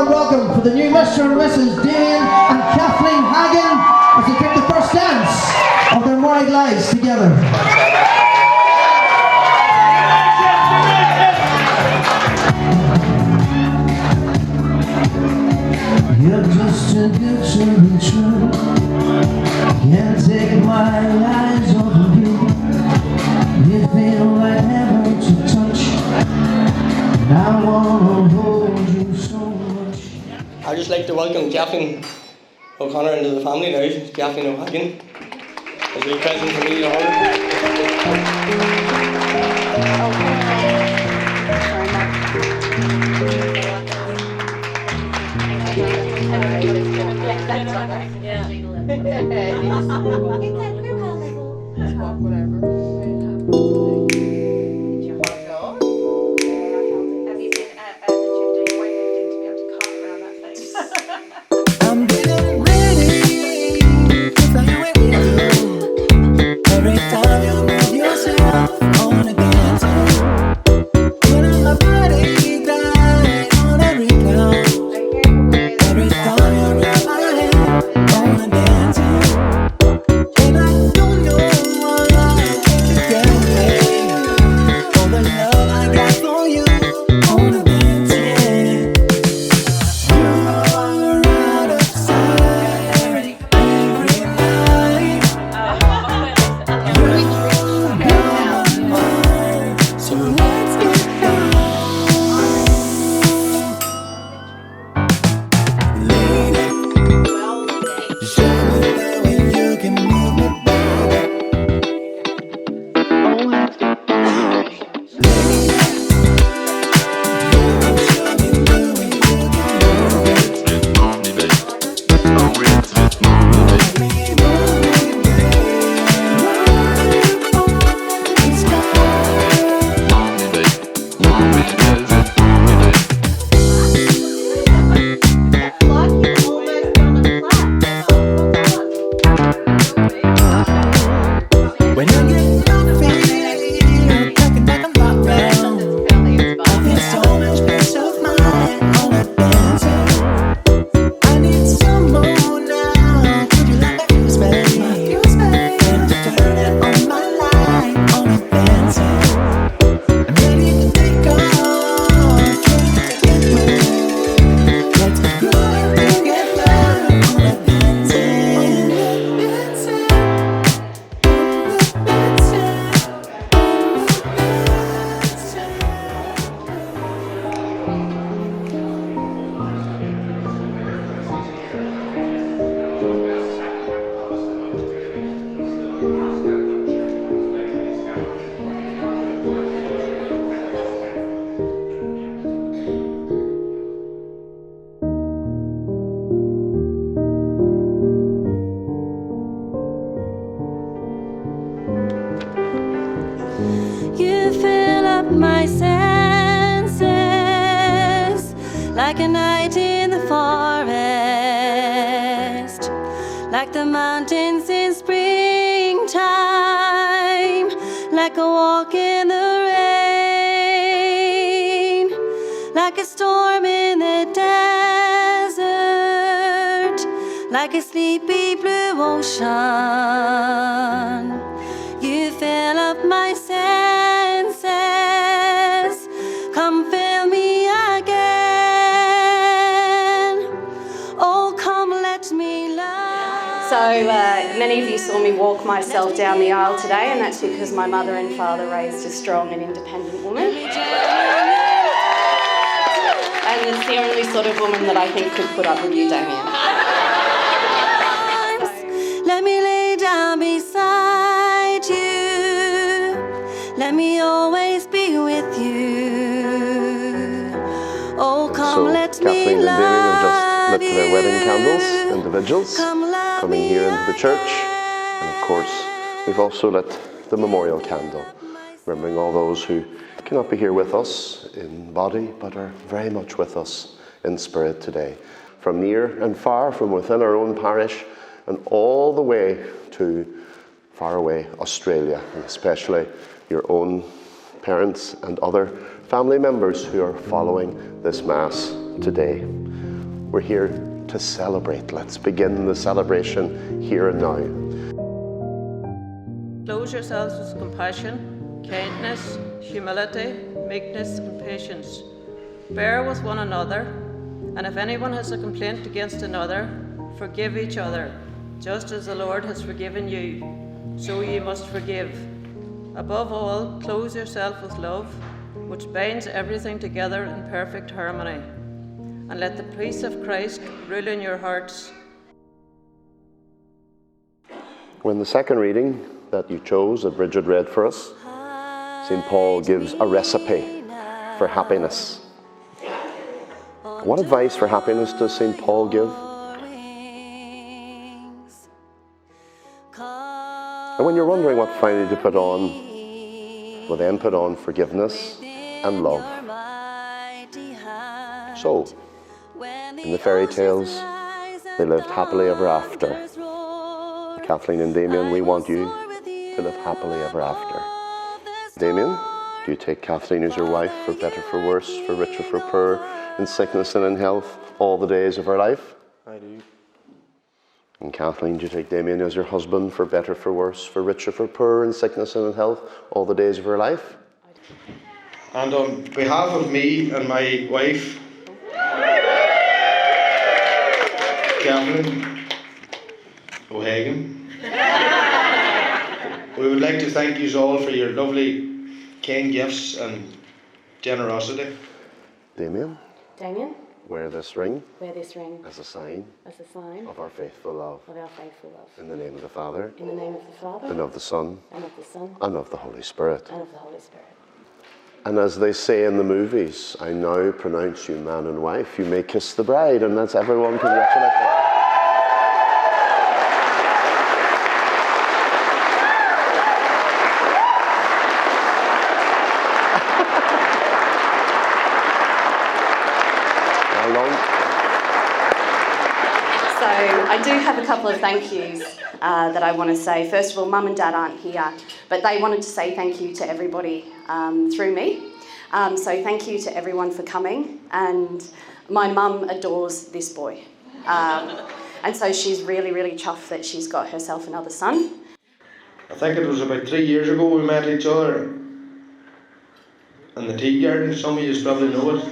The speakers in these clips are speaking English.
warm welcome for the new Mr. and Mrs. Dane and Kathleen Hagen as they take the first dance of their married lives together. You're just a picture in true. Can't take my eyes off of you. You feel like heaven to touch. I wanna hold you so much. I'd just like to welcome Kathleen O'Connor into the family now. Kathleen O'Hagan as a present for me to hold. My senses like a night in the forest, like the mountains in springtime, like a walk in the rain, like a storm in the desert, like a sleepy blue ocean. You fill up my senses, come fill me again. Oh, come let me love. So many of you saw me walk myself down the aisle today, and that's because my mother and father raised a strong and independent woman. And it's the only sort of woman that I think could put up with you, Damien. Let me lay down beside you. Let me always be with you. Oh, come let me love you. So Kathleen and Damien have just lit their wedding candles, individuals, coming here into the church. And of course, we've also lit the memorial candle, remembering all those who cannot be here with us in body, but are very much with us in spirit today. From near and far, from within our own parish, and all the way to far away Australia, and especially your own parents and other family members who are following this Mass today. We're here to celebrate. Let's begin the celebration here and now. Clothe yourselves with compassion, kindness, humility, meekness, and patience. Bear with one another, and if anyone has a complaint against another, forgive each other, just as the Lord has forgiven you, so ye must forgive. Above all, clothe yourself with love, which binds everything together in perfect harmony. And let the peace of Christ rule in your hearts. When the second reading that you chose, that Bridget read for us, St. Paul gives a recipe for happiness. What advice for happiness does St. Paul give? And when you're wondering what finally to put on, we'll then put on forgiveness and love. So, in the fairy tales, they lived happily ever after. Kathleen and Damien, we want you to live happily ever after. Damien, do you take Kathleen as your wife for better, for worse, for richer, for poorer, in sickness and in health, all the days of her life? I do. And Kathleen, do you take Damien as your husband for better, for worse, for richer, for poorer, in sickness and in health, all the days of her life? And on behalf of me and my wife, Glenavon O'Hagan, we would like to thank you all for your lovely, kind gifts and generosity. Damien, Wear this ring this ring as a sign as a sign of our faithful love. of our faithful love. In the name of the Father, In the name of the Father, and of the Son, and of the Son, and of the Holy Spirit. and of the Holy Spirit. And as they say in the movies, I now pronounce you man and wife. You may kiss the bride, and that's everyone congratulate them. How long? So I do have a couple of thank yous that I want to say. First of all, Mum and Dad aren't here, but they wanted to say thank you to everybody through me. So thank you to everyone for coming. And my mum adores this boy. And so she's really, really chuffed that she's got herself another son. I think it was about 3 years ago we met each other in the tea garden. Some of you probably know it.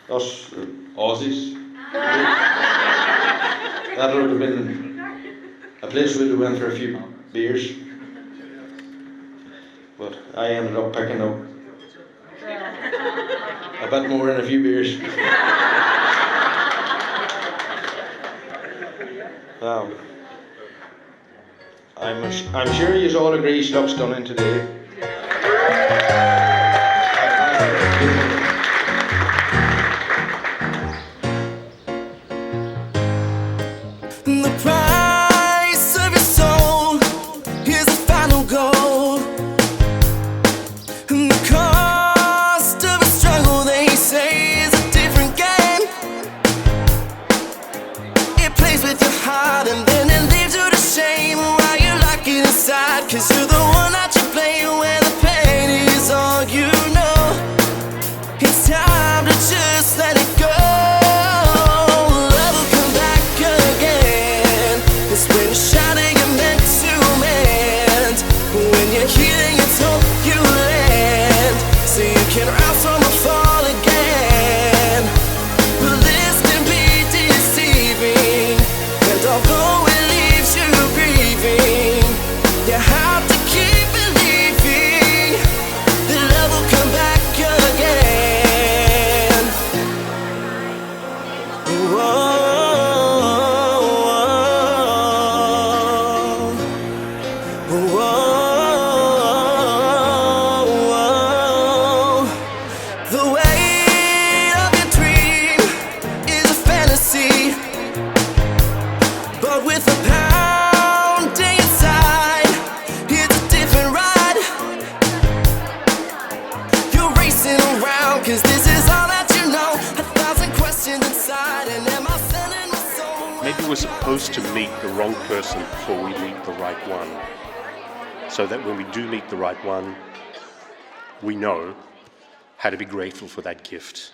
But us Aussies. That would have been a place where we went for a few beers. But I ended up picking up a bit more than a few beers. I'm sure you all agree she looks stunning today. The price of your soul is the final goal. And the cost of a struggle, they say, is a different game. It plays with your heart and then it leaves you to shame while you lock it inside. 'Cause you're the one that you blame when the pain is all you know. It's time to just let it go. When you're shining, you're meant to mend. When you're healing, it's hope you land, so you can rise from the fall again. But this can be deceiving, and although it leaves you grieving, you have to keep believing that love will come back again. Whoa. Maybe we're supposed to meet the wrong person before we meet the right one, so that when we do meet the right one, we know how to be grateful for that gift.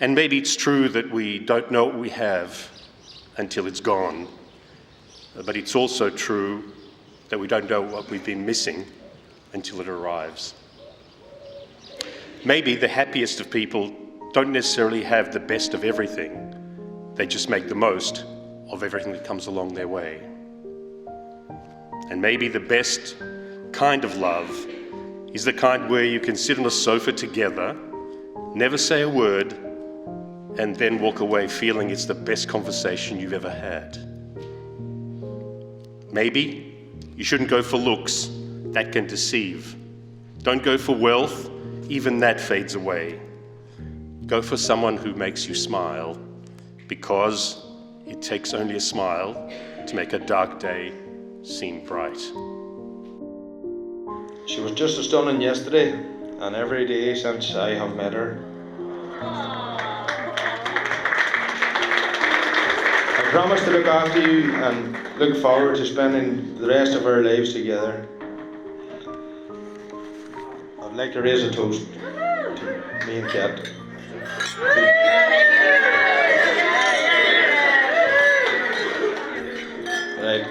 And maybe it's true that we don't know what we have until it's gone, but it's also true that we don't know what we've been missing until it arrives. Maybe the happiest of people don't necessarily have the best of everything. They just make the most of everything that comes along their way. And maybe the best kind of love is the kind where you can sit on a sofa together, never say a word, and then walk away feeling it's the best conversation you've ever had. Maybe you shouldn't go for looks, that can deceive. Don't go for wealth, even that fades away. Go for someone who makes you smile, because it takes only a smile to make a dark day seem bright. She was just as stunning yesterday, and every day since I have met her. I promise to look after you and look forward to spending the rest of our lives together. I'd like to raise a toast to me and Kat. Right.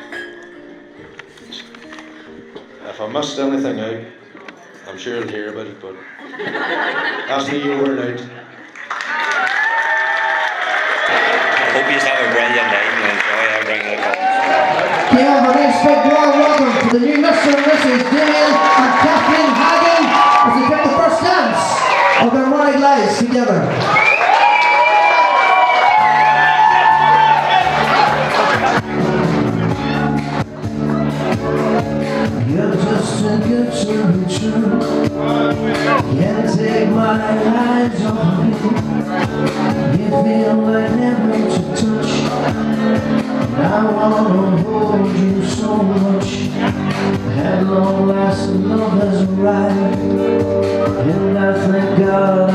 If I missed anything out, I'm sure you'll hear about it, but that's me over and out. I hope you have a brilliant night and enjoy everything that comes. Can you have a nice big warm welcome to the new Mr. and Mrs. Dale and Kathleen Hagen as they take the first dance of their married lives together. You're just too good to be true. Can't take my eyes off of you. You feel like heaven to touch. I wanna hold you so much. At long last, love has arrived, and I thank God